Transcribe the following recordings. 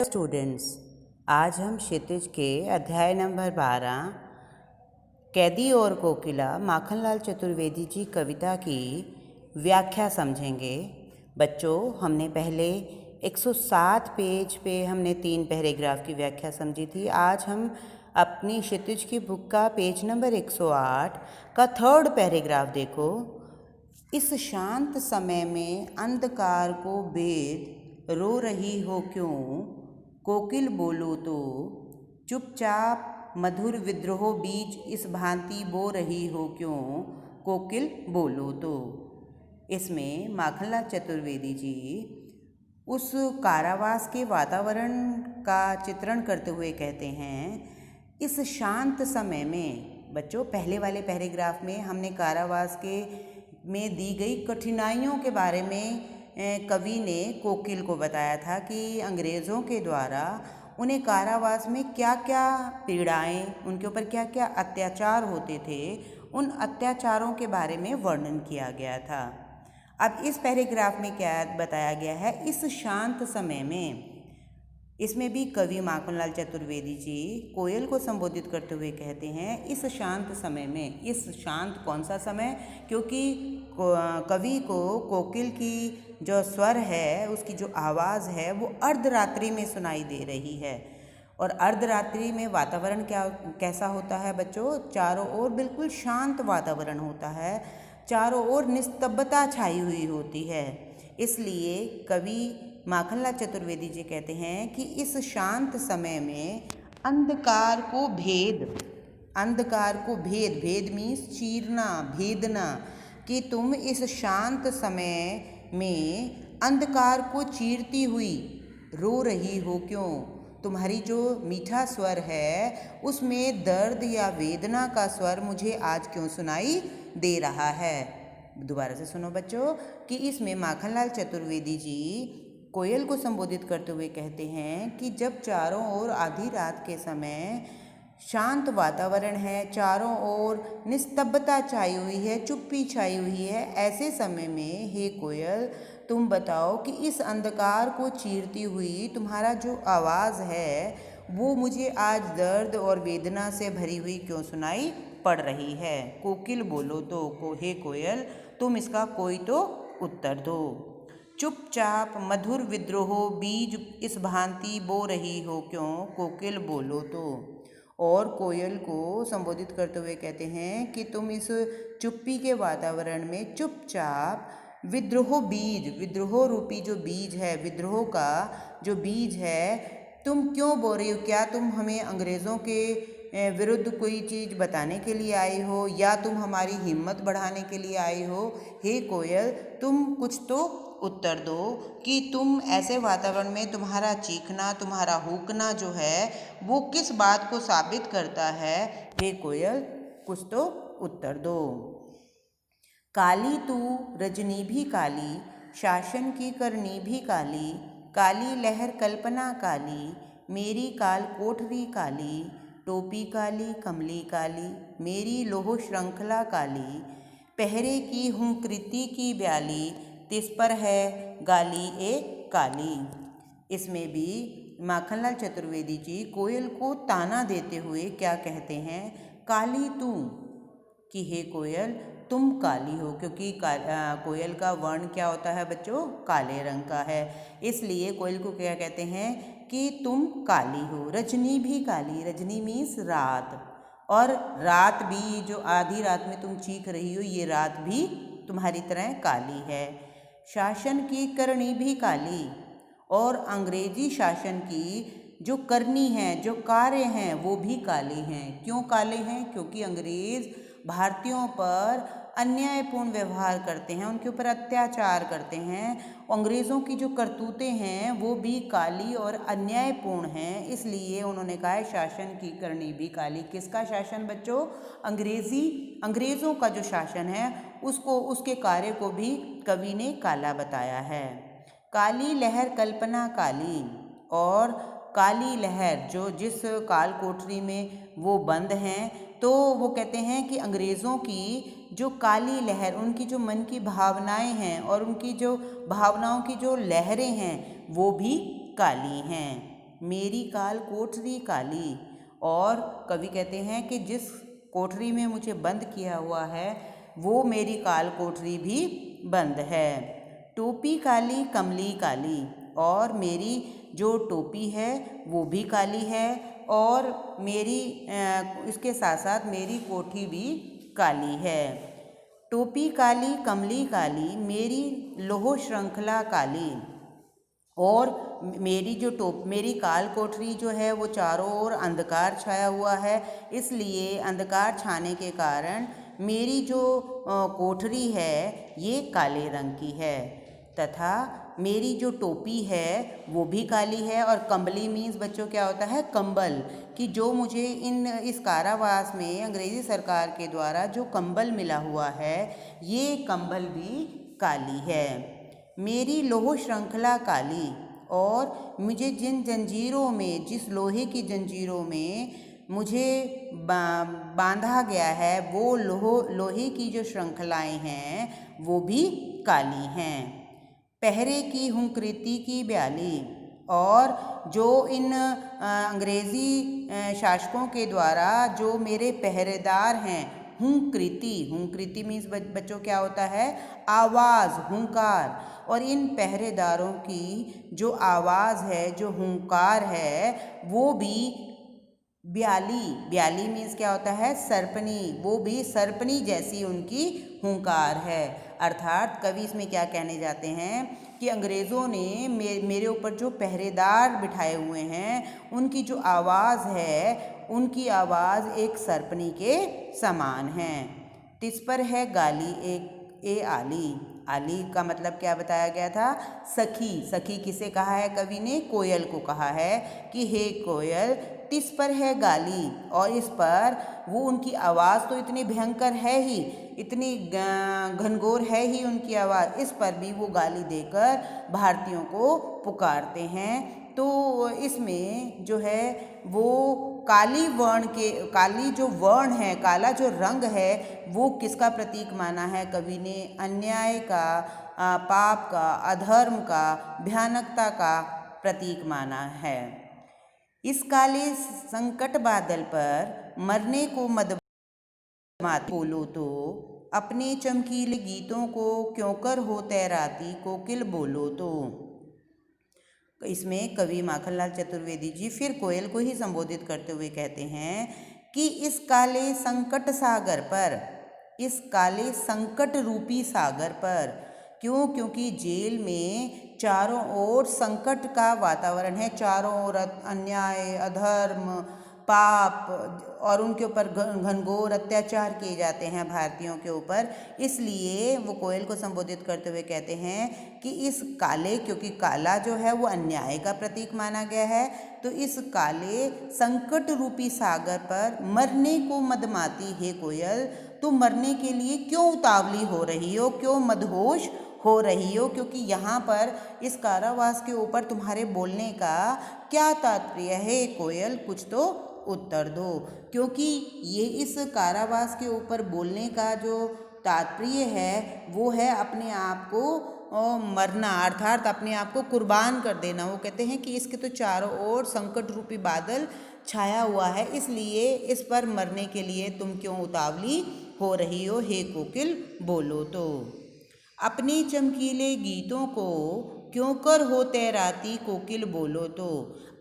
Students, आज हम क्षितिज के अध्याय नंबर 12 कैदी और कोकिला माखनलाल चतुर्वेदी जी कविता की व्याख्या समझेंगे। बच्चों, हमने पहले 107 पेज पे हमने 3 पैराग्राफ की व्याख्या समझी थी। आज हम अपनी क्षितिज की बुक का पेज नंबर 108 का 3rd पैराग्राफ देखो। इस शांत समय में अंधकार को भेद रो रही हो क्यों, कोकिल बोलो तो चुपचाप मधुर विद्रोह बीज इस भांति बो रही हो क्यों, कोकिल बोलो तो। इसमें माखनलाल चतुर्वेदी जी उस कारावास के वातावरण का चित्रण करते हुए कहते हैं, इस शांत समय में। बच्चों, पहले वाले पैराग्राफ में हमने कारावास के में दी गई कठिनाइयों के बारे में कवि ने कोकिल को बताया था कि अंग्रेज़ों के द्वारा उन्हें कारावास में क्या क्या पीड़ाएं, उनके ऊपर क्या क्या अत्याचार होते थे, उन अत्याचारों के बारे में वर्णन किया गया था। अब इस पैराग्राफ में क्या बताया गया है, इस शांत समय में। इसमें भी कवि माखनलाल चतुर्वेदी जी कोयल को संबोधित करते हुए कहते हैं, इस शांत समय में। इस शांत कौन सा समय? क्योंकि कवि को कोकिल की जो स्वर है, उसकी जो आवाज़ है, वो अर्धरात्रि में सुनाई दे रही है। और अर्धरात्रि में वातावरण कैसा होता है बच्चों? चारों ओर बिल्कुल शांत वातावरण होता है, चारों ओर निस्तब्धता छाई हुई होती है। इसलिए कवि माखनलाल चतुर्वेदी जी कहते हैं कि इस शांत समय में अंधकार को भेद मीन्स चीरना, भेदना, कि तुम इस शांत समय में अंधकार को चीरती हुई रो रही हो क्यों। तुम्हारी जो मीठा स्वर है उसमें दर्द या वेदना का स्वर मुझे आज क्यों सुनाई दे रहा है। दोबारा से सुनो बच्चों, कि इसमें माखनलाल चतुर्वेदी जी कोयल को संबोधित करते हुए कहते हैं कि जब चारों ओर आधी रात के समय शांत वातावरण है, चारों ओर निस्तब्धता छाई हुई है, चुप्पी छाई हुई है, ऐसे समय में हे कोयल, तुम बताओ कि इस अंधकार को चीरती हुई तुम्हारा जो आवाज़ है वो मुझे आज दर्द और वेदना से भरी हुई क्यों सुनाई पड़ रही है। कोकिल बोलो तो, हे कोयल, तुम इसका कोई तो उत्तर दो। चुपचाप मधुर विद्रोह बीज इस भांति बो रही हो क्यों, कोकिल बोलो तो। और कोयल को संबोधित करते हुए कहते हैं कि तुम इस चुप्पी के वातावरण में चुपचाप विद्रोह रूपी जो बीज है, विद्रोह का जो बीज है, तुम क्यों बो रही हो? क्या तुम हमें अंग्रेज़ों के विरुद्ध कोई चीज़ बताने के लिए आई हो, या तुम हमारी हिम्मत बढ़ाने के लिए आई हो? हे कोयल, तुम कुछ तो उत्तर दो कि तुम ऐसे वातावरण में तुम्हारा चीखना, तुम्हारा हुकना जो है वो किस बात को साबित करता है। हे कोयल, कुछ तो उत्तर दो। काली तू रजनी भी काली, शासन की करनी भी काली, काली लहर कल्पना काली, मेरी काल कोठरी काली, टोपी काली कमली काली, मेरी लोह श्रृंखला काली, पहरे की हूँ कृति की ब्याली, तिस पर है गाली ए काली। इसमें भी माखनलाल चतुर्वेदी जी कोयल को ताना देते हुए क्या कहते हैं, काली तू, कि हे कोयल तुम काली हो, क्योंकि कोयल का वर्ण क्या होता है बच्चों? काले रंग का है। इसलिए कोयल को क्या कहते हैं कि तुम काली हो। रजनी भी काली, रजनी मीन्स रात, और रात भी जो आधी रात में तुम चीख रही हो, ये रात भी तुम्हारी तरह काली है। शासन की करनी भी काली, और अंग्रेजी शासन की जो करनी है, जो कार्य हैं, वो भी काले हैं। क्यों काले हैं? क्योंकि अंग्रेज़ भारतीयों पर अन्यायपूर्ण व्यवहार करते हैं, उनके ऊपर अत्याचार करते हैं। अंग्रेज़ों की जो करतूतें हैं वो भी काली और अन्यायपूर्ण हैं। इसलिए उन्होंने कहा है शासन की करनी भी काली। किसका शासन बच्चों? अंग्रेज़ों का जो शासन है उसको, उसके कार्य को भी कवि ने काला बताया है। काली लहर कल्पना काली, और काली लहर जो जिस काल कोठरी में वो बंद हैं, तो वो कहते हैं कि अंग्रेज़ों की जो काली लहर, उनकी जो मन की भावनाएं हैं और उनकी जो भावनाओं की जो लहरें हैं वो भी काली हैं। मेरी काल कोठरी काली। और कवि कहते हैं कि जिस कोठरी में मुझे बंद किया हुआ है वो मेरी काल कोठरी भी बंद है। टोपी काली कमली काली, और मेरी जो टोपी है वो भी काली है, और मेरी इसके साथ साथ मेरी कोठी भी काली है। टोपी काली कमली काली, मेरी लोह श्रृंखला काली। और मेरी काल कोठरी जो है वो चारों ओर अंधकार छाया हुआ है, इसलिए अंधकार छाने के कारण मेरी जो कोठरी है ये काले रंग की है। तथा मेरी जो टोपी है वो भी काली है। और कंबली मीन्स बच्चों क्या होता है, कंबल, कि जो मुझे इस कारावास में अंग्रेज़ी सरकार के द्वारा जो कंबल मिला हुआ है ये कंबल भी काली है। मेरी लोह श्रृंखला काली, और मुझे जिस लोहे की जंजीरों में मुझे बांधा गया है वो लोहे की जो श्रृंखलाएं हैं वो भी काली हैं। पहरे की हूँ कृति की ब्याली, और जो इन अंग्रेज़ी शासकों के द्वारा जो मेरे पहरेदार हैं, हुंकृति मीन्स बच्चों क्या होता है, आवाज़, हुंकार। और इन पहरेदारों की जो आवाज़ है, जो हुंकार है, वो भी ब्याली मीन्स क्या होता है, सर्पनी, वो भी सर्पनी जैसी उनकी हुंकार है। अर्थात कवि इसमें क्या कहने जाते हैं कि अंग्रेज़ों ने मेरे ऊपर जो पहरेदार बिठाए हुए हैं उनकी जो आवाज़ है, उनकी आवाज़ एक सर्पनी के समान है। तिस पर है गाली ए आली। आली का मतलब क्या बताया गया था, सखी किसे कहा है कवि ने, कोयल को कहा है कि हे कोयल, तिस पर है गाली। और इस पर वो उनकी आवाज़ तो इतनी भयंकर है ही, इतनी घनघोर है ही उनकी आवाज़, इस पर भी वो गाली देकर भारतीयों को पुकारते हैं। तो इसमें जो है वो काली जो वर्ण है, काला जो रंग है, वो किसका प्रतीक माना है कवि ने, अन्याय का, पाप का, अधर्म का, भयानकता का प्रतीक माना है। इस काले संकट बादल पर मरने को मत बोलो तो, अपने चमकीले गीतों को क्यों कर हो तैराती कोकिल बोलो तो। इसमें कवि माखनलाल चतुर्वेदी जी फिर कोयल को ही संबोधित करते हुए कहते हैं कि इस काले संकट रूपी सागर पर, क्योंकि जेल में चारों ओर संकट का वातावरण है, चारों ओर अन्याय, अधर्म, पाप, और उनके ऊपर घनघोर अत्याचार किए जाते हैं भारतीयों के ऊपर। इसलिए वो कोयल को संबोधित करते हुए कहते हैं कि इस काले, क्योंकि काला जो है वो अन्याय का प्रतीक माना गया है, तो इस काले संकट रूपी सागर पर मरने को मदमाती है कोयल, तो मरने के लिए क्यों उतावली हो रही हो, क्यों मदहोश हो रही हो, क्योंकि यहाँ पर इस कारावास के ऊपर तुम्हारे बोलने का क्या तात्पर्य है कोयल, कुछ तो उत्तर दो। क्योंकि ये इस कारावास के ऊपर बोलने का जो तात्पर्य है वो है अपने आप को मरना, अर्थात अपने आप को कुर्बान कर देना। वो कहते हैं कि इसके तो चारों ओर संकट रूपी बादल छाया हुआ है, इसलिए इस पर मरने के लिए तुम क्यों उतावली हो रही हो, हे कोकिल बोलो तो। अपने चमकीले गीतों को क्यों कर हो तैराती कोकिल बोलो तो।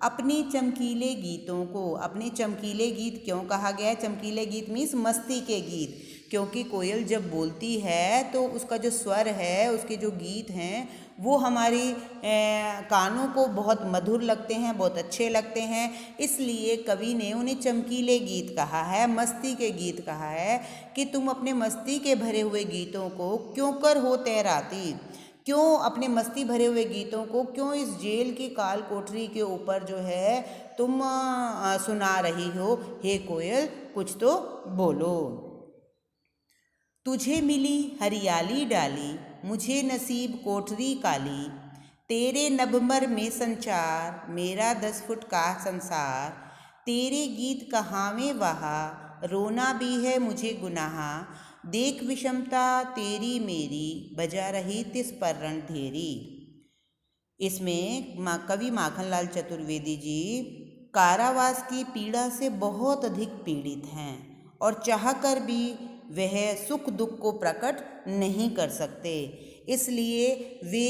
अपने चमकीले गीतों को, अपने चमकीले गीत क्यों कहा गया है, चमकीले गीत मीन्स मस्ती के गीत, क्योंकि कोयल जब बोलती है तो उसका जो स्वर है, उसके जो गीत हैं वो हमारी कानों को बहुत मधुर लगते हैं, बहुत अच्छे लगते हैं, इसलिए कवि ने उन्हें चमकीले गीत कहा है, मस्ती के गीत कहा है कि तुम अपने मस्ती के भरे हुए गीतों को क्यों कर हो तैराती, क्यों अपने मस्ती भरे हुए गीतों को क्यों इस जेल की काल कोठरी के ऊपर जो है तुम सुना रही हो, हे कोयल कुछ तो बोलो। तुझे मिली हरियाली डाली, मुझे नसीब कोठरी काली, तेरे नभमर में संचार, मेरा 10 फुट का संसार, तेरे गीत कहावें वहा, रोना भी है मुझे गुनाह, देख विषमता तेरी मेरी, बजा रही तिस पर रणधेरी। इसमें कवि माखनलाल चतुर्वेदी जी कारावास की पीड़ा से बहुत अधिक पीड़ित हैं और चाहकर भी वह सुख दुख को प्रकट नहीं कर सकते, इसलिए वे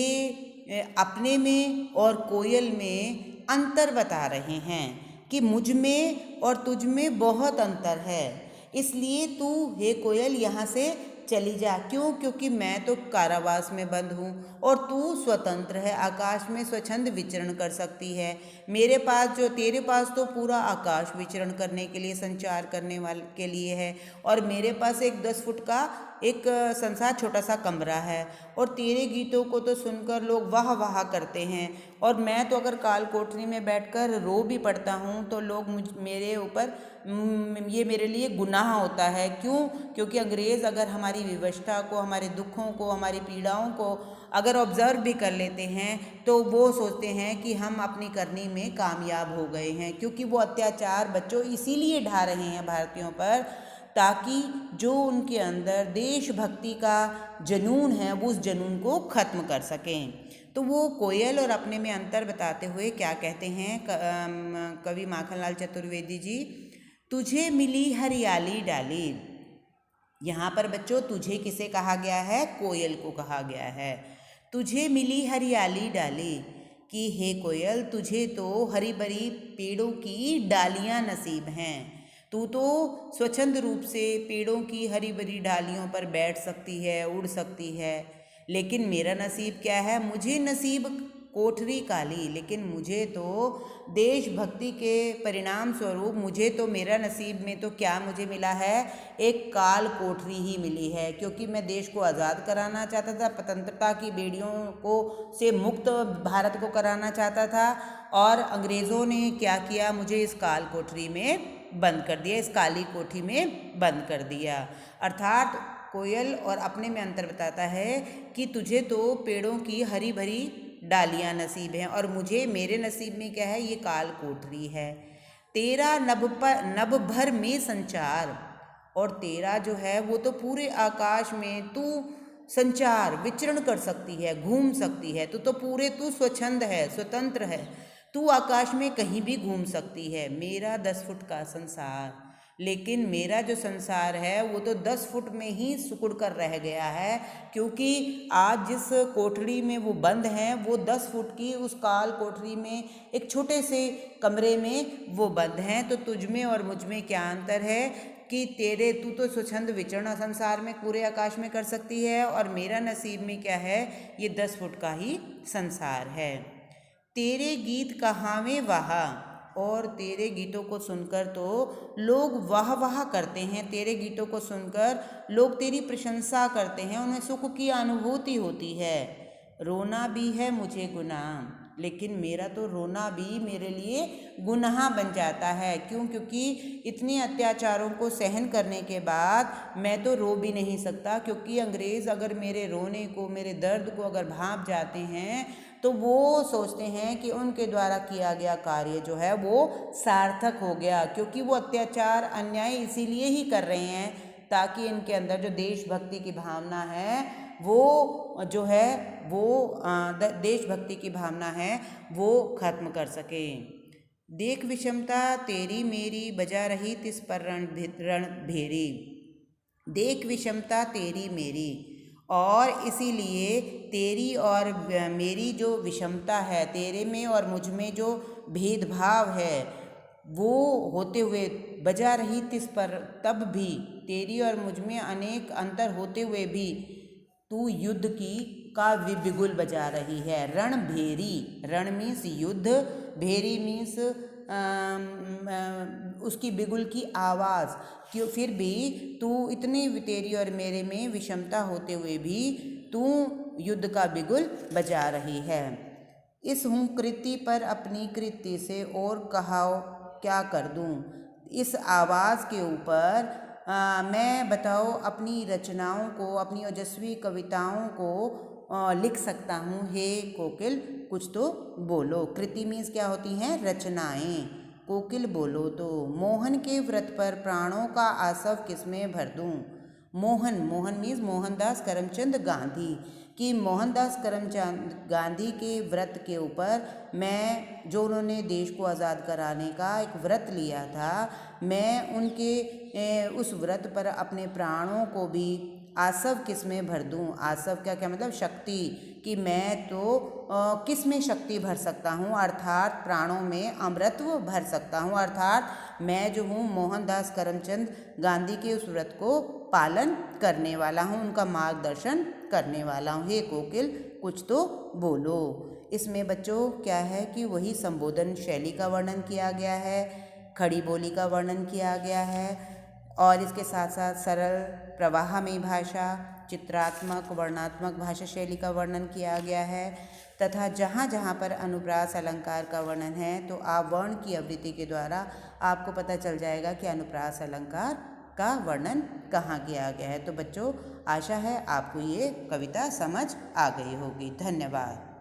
अपने में और कोयल में अंतर बता रहे हैं कि मुझ में और तुझ में बहुत अंतर है, इसलिए तू हे कोयल यहाँ से चली जा। क्यों? क्योंकि मैं तो कारावास में बंद हूँ और तू स्वतंत्र है, आकाश में स्वच्छंद विचरण कर सकती है। मेरे पास जो तेरे पास तो पूरा आकाश विचरण करने के लिए, संचार करने वाले के लिए है, और मेरे पास एक 10 फुट का एक संसार छोटा सा कमरा है, और तेरे गीतों को तो सुनकर लोग वाह वाह करते हैं, और मैं तो अगर काल कोठरी में बैठकर रो भी पड़ता हूँ तो लोग मेरे ऊपर ये मेरे लिए गुनाह होता है। क्यों? क्योंकि अंग्रेज़ अगर हमारी विवशता को, हमारे दुखों को, हमारी पीड़ाओं को अगर ऑब्ज़र्व भी कर लेते हैं तो वो सोचते हैं कि हम अपनी करनी में कामयाब हो गए हैं, क्योंकि वो अत्याचार बच्चों इसीलिए ढा रहे हैं भारतीयों पर, ताकि जो उनके अंदर देशभक्ति का जुनून है वो उस जुनून को ख़त्म कर सकें। तो वो कोयल और अपने में अंतर बताते हुए क्या कहते हैं कवि माखनलाल चतुर्वेदी जी, तुझे मिली हरियाली डाली। यहाँ पर बच्चों तुझे किसे कहा गया है? कोयल को कहा गया है। तुझे मिली हरियाली डाली कि हे कोयल, तुझे तो हरी भरी पेड़ों की डालियाँ नसीब हैं। तू तो स्वच्छंद रूप से पेड़ों की हरी भरी डालियों पर बैठ सकती है, उड़ सकती है, लेकिन मेरा नसीब क्या है? मुझे नसीब कोठरी काली, लेकिन मुझे तो देशभक्ति के परिणाम स्वरूप मुझे तो मेरा नसीब में तो क्या मुझे मिला है? एक काल कोठरी ही मिली है, क्योंकि मैं देश को आज़ाद कराना चाहता था, स्वतंत्रता की बेड़ियों को से मुक्त भारत को कराना चाहता था, और अंग्रेज़ों ने क्या किया? मुझे इस काल कोठरी में बंद कर दिया, इस काली कोठी में बंद कर दिया। अर्थात कोयल और अपने में अंतर बताता है कि तुझे तो पेड़ों की हरी भरी डालियाँ नसीब हैं और मुझे, मेरे नसीब में क्या है? ये काल कोठरी है। तेरा नभ भर में संचार, और तेरा जो है वो तो पूरे आकाश में तू संचार विचरण कर सकती है, घूम सकती है, तू तू स्वच्छंद है, स्वतंत्र है, तू आकाश में कहीं भी घूम सकती है। मेरा 10 फुट का संसार, लेकिन मेरा जो संसार है वो तो 10 फुट में ही सिकुड़ कर रह गया है, क्योंकि आज जिस कोठरी में वो बंद हैं वो 10 फुट की उस काल कोठरी में एक छोटे से कमरे में वो बंद हैं। तो तुझ में और मुझ में क्या अंतर है कि तू तो स्वच्छंद विचरण संसार में पूरे आकाश में कर सकती है, और मेरा नसीब में क्या है? ये 10 फुट का ही संसार है। तेरे गीत कहावे वाह, और तेरे गीतों को सुनकर तो लोग वाह वाह करते हैं, तेरे गीतों को सुनकर लोग तेरी प्रशंसा करते हैं, उन्हें सुख की अनुभूति होती है। रोना भी है मुझे गुनाह, लेकिन मेरा तो रोना भी मेरे लिए गुनाह बन जाता है। क्यों? क्योंकि इतने अत्याचारों को सहन करने के बाद मैं तो रो भी नहीं सकता, क्योंकि अंग्रेज़ अगर मेरे रोने को, मेरे दर्द को अगर भांप जाते हैं तो वो सोचते हैं कि उनके द्वारा किया गया कार्य जो है वो सार्थक हो गया, क्योंकि वो अत्याचार अन्याय इसीलिए ही कर रहे हैं ताकि इनके अंदर जो देशभक्ति की भावना है वो जो है वो देशभक्ति की भावना है वो खत्म कर सके। देख विषमता तेरी मेरी बजा रही तिस पर रण भेरी, देख विषमता तेरी मेरी, और इसीलिए तेरी और मेरी जो विषमता है, तेरे में और मुझ में जो भेदभाव है वो होते हुए बजा रही तिस पर, तब भी तेरी और मुझ में अनेक अंतर होते हुए भी तू युद्ध की का बिगुल बजा रही है। रण भेरी, रण मीन्स युद्ध, भेरी मीन्स उसकी बिगुल की आवाज़, क्यों फिर भी तू इतनी तेरी और मेरे में विषमता होते हुए भी तू युद्ध का बिगुल बजा रही है। इस हूँ कृति पर अपनी कृति से और कहाओ क्या कर दूँ, इस आवाज़ के ऊपर मैं बताओ अपनी रचनाओं को, अपनी ओजस्वी कविताओं को लिख सकता हूँ। हे कोकिल कुछ तो बोलो। कृति मीन्स क्या होती हैं? रचनाएं। कोकिल बोलो तो। मोहन के व्रत पर प्राणों का आसव किसमें भर दूँ, मोहन, मोहन मीन्स मोहनदास करमचंद गांधी, कि मोहनदास करमचंद गांधी के व्रत के ऊपर मैं, जो उन्होंने देश को आज़ाद कराने का एक व्रत लिया था, मैं उनके उस व्रत पर अपने प्राणों को भी आसव किस में भर दूं। आसव का क्या मतलब? शक्ति, कि मैं तो किस में शक्ति भर सकता हूँ, अर्थात प्राणों में अमृतत्व भर सकता हूँ, अर्थात मैं जो हूँ मोहनदास करमचंद गांधी के उस व्रत को पालन करने वाला हूँ, उनका मार्गदर्शन करने वाला हूँ। हे कोकिल कुछ तो बोलो। इसमें बच्चों क्या है कि वही संबोधन शैली का वर्णन किया गया है, खड़ी बोली का वर्णन किया गया है, और इसके साथ साथ सरल प्रवाहमयी भाषा, चित्रात्मक वर्णनात्मक भाषा शैली का वर्णन किया गया है, तथा जहाँ जहाँ पर अनुप्रास अलंकार का वर्णन है तो आप वर्ण की आवृत्ति के द्वारा आपको पता चल जाएगा कि अनुप्रास अलंकार का वर्णन कहाँ किया गया है। तो बच्चों आशा है आपको ये कविता समझ आ गई होगी। धन्यवाद।